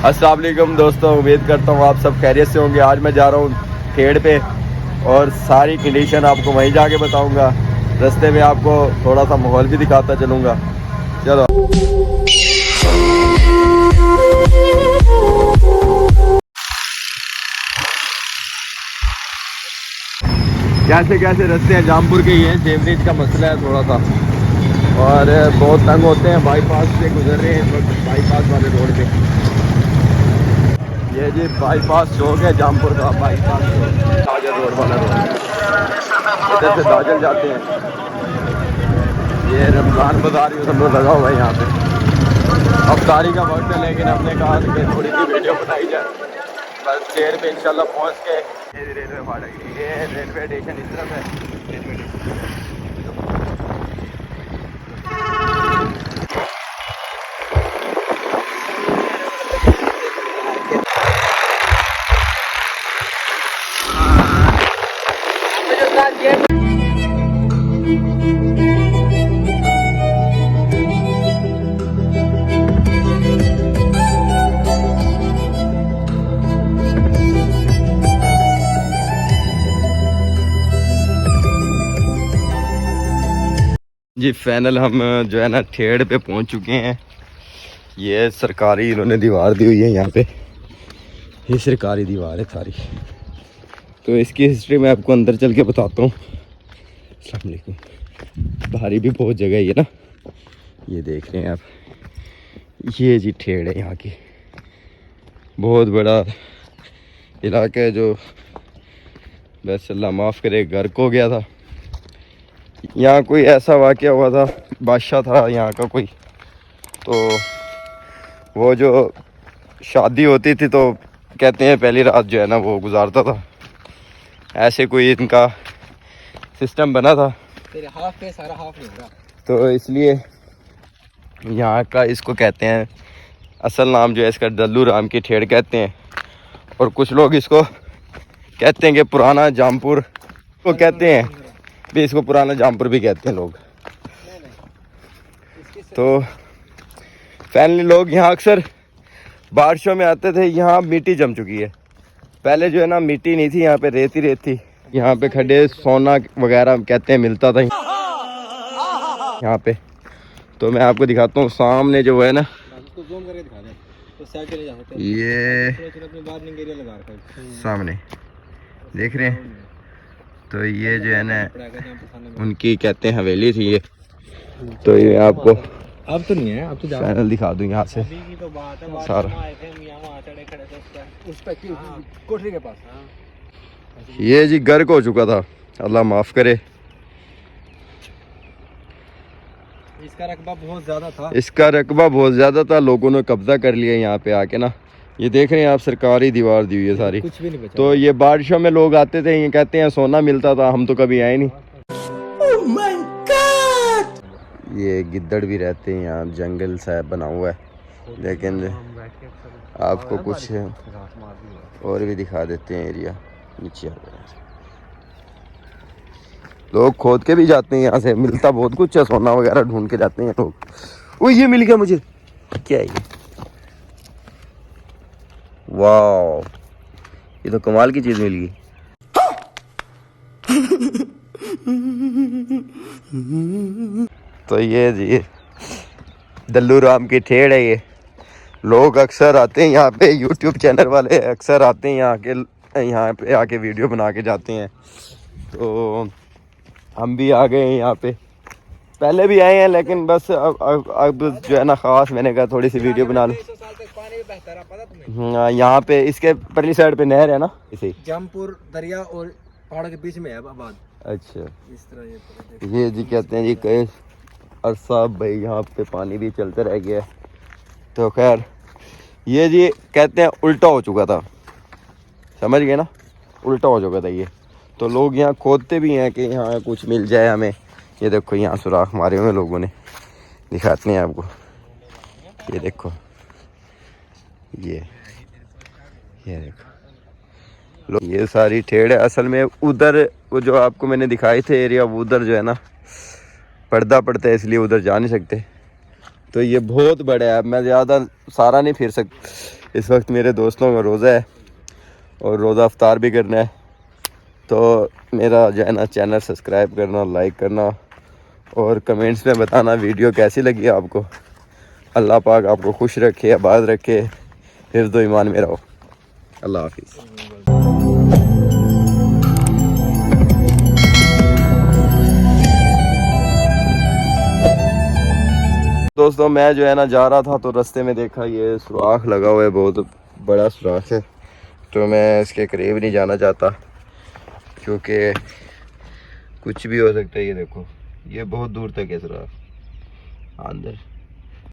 अस्सलाम वालेकुम दोस्तों, उम्मीद करता हूँ आप सब खैरियत से होंगे। आज मैं जा रहा हूँ खेड़ पे और सारी कंडीशन आपको वहीं जाके बताऊँगा। रास्ते में आपको थोड़ा सा माहौल भी दिखाता चलूँगा। चलो कैसे कैसे रास्ते हैं जामपुर के। ये सेवरेज का मसला है थोड़ा सा, और बहुत तंग होते हैं। बाईपास से गुजर रहे हैं, बाईपास वाले रोड पे। ये जी बाईपास चौक है जामपुर का, बाईपास दाजल रोड वाला रोड। इधर से दाजल जाते हैं। ये रमज़ान बाज़ार भी सब लगा हुआ है यहाँ पे। अफ्तारी का वक्त है, लेकिन हमने कहा कि थोड़ी सी वीडियो बनाई जाए। बस शेर पे इंशाल्लाह पहुँच के रेलवे फाटक, ये रेलवे स्टेशन इस तरफ है। रेलवे स्टेशन जी फाइनल हम जो है ना ठेड़ पे पहुंच चुके हैं। ये सरकारी इन्होंने दीवार दी हुई है यहाँ पे, ये सरकारी दीवार है सारी। तो इसकी हिस्ट्री मैं आपको अंदर चल के बताता हूँ। अस्सलाम वालेकुम। भारी भी बहुत जगह है ये ना, ये देख रहे हैं आप। ये जी ठेड़ है यहाँ की, बहुत बड़ा इलाका है जो बस अल्लाह माफ़ करे गर्क हो गया था। यहाँ कोई ऐसा वाक़या हुआ था, बादशाह था यहाँ का कोई, तो वो जो शादी होती थी तो कहते हैं पहली रात जो है ना वो गुजारता था। ऐसे कोई इनका सिस्टम बना था। तेरे हाफ पे सारा हाफ नहीं होगा, तो इसलिए यहाँ का इसको कहते हैं, असल नाम जो है इसका डल्लू राम की ठेड़ कहते हैं। और कुछ लोग इसको कहते हैं कि पुराना जामपुर को कहते हैं भी, इसको पुराना जामपुर भी कहते हैं लोग। तो फैमिली लोग यहाँ अक्सर बारिशों में आते थे। यहाँ मिट्टी जम चुकी है, पहले जो है ना मिट्टी नहीं थी, यहाँ पे रेत ही रेत थी। यहाँ पे खड्डे सोना वगैरह कहते हैं मिलता था यहाँ पे। तो मैं आपको दिखाता हूँ सामने जो है ना, ज़ूम करके दिखा दे तो साइड चले जा सकते हैं। ये अपने बाहर निगेरिया लगा रखा है सामने देख रहे हैं। तो ये जो है ना उनकी कहते हैं हवेली थी ये। तो ये आपको अब तो नहीं है, अब तो पैनल दिखा दूँ यहाँ से तो बात है सारा। उस पे कोठरी के पास। ये जी गर्क हो चुका था, अल्लाह माफ़ करे। इसका रकबा बहुत ज़्यादा था, इसका रकबा बहुत ज़्यादा था। लोगों ने कब्जा कर लिया यहाँ पे आके ना। ये देख रहे हैं आप, सरकारी दीवार दी हुई है सारी। कुछ भी नहीं बचा। तो ये बारिशों में लोग आते थे, ये कहते हैं सोना मिलता था, हम तो कभी आए नहीं। oh my God! ये गिद्दड़ भी रहते हैं यहाँ, जंगल सा बना हुआ है। लेकिन आपको कुछ और भी दिखा देते हैं एरिया। नीचे लोग खोद के भी जाते हैं, यहाँ से मिलता बहुत कुछ है, सोना वगैरह ढूंढ के जाते हैं लोग। वो ये मिल गया मुझे, क्या है ये? वाह, ये तो कमाल की चीज मिल गई। तो ये जी डल्लू राम की ठेड़ है ये। लोग अक्सर आते हैं यहाँ पे, यूट्यूब चैनल वाले अक्सर आते हैं यहाँ पे आके वीडियो बना के जाते हैं। तो हम भी आ गए हैं यहाँ पे, पहले भी आए हैं, लेकिन बस अब जो है ना ख़ास मैंने कहा थोड़ी सी वीडियो बना लूँ। यहाँ पे इसके परली साइड पे नहर है ना, इसी जामपुर दरिया और पहाड़ के बीच में है आबाद। अच्छा, इस तरह ये जी कहते हैं जी कई अरसा भाई यहाँ पे पानी भी चलते रह गया है। तो खैर ये जी कहते हैं उल्टा हो चुका था, समझ गए ना, उल्टा हो चुका था ये। तो लोग यहाँ खोदते भी हैं कि यहाँ कुछ मिल जाए हमें। ये देखो यहाँ सुराख मारे हुए लोगों ने, दिखाते हैं आपको। ये देखो, ये देखो लोग, ये सारी ठेड़ है। असल में उधर वो जो आपको मैंने दिखाए थे एरिया, वो उधर जो है ना पर्दा पड़ता है, इसलिए उधर जा नहीं सकते। तो ये बहुत बड़ा है, मैं ज़्यादा सारा नहीं फिर इस वक्त मेरे दोस्तों का रोज़ा है और रोज़ा अफ्तार भी करना है, तो मेरा जो है ना चैनल सब्सक्राइब करना, लाइक करना और कमेंट्स में बताना वीडियो कैसी लगी आपको। अल्लाह पाक आपको खुश रखे, आबाद रखे, हिफ्ज़ ईमान में रहो। अल्लाह हाफिज़। दोस्तों मैं जो है ना जा रहा था तो रास्ते में देखा ये सुराख लगा हुआ है, बहुत बड़ा सुराख है, तो मैं इसके करीब नहीं जाना चाहता क्योंकि कुछ भी हो सकता है। ये देखो, ये बहुत दूर तक है सुराख अंदर।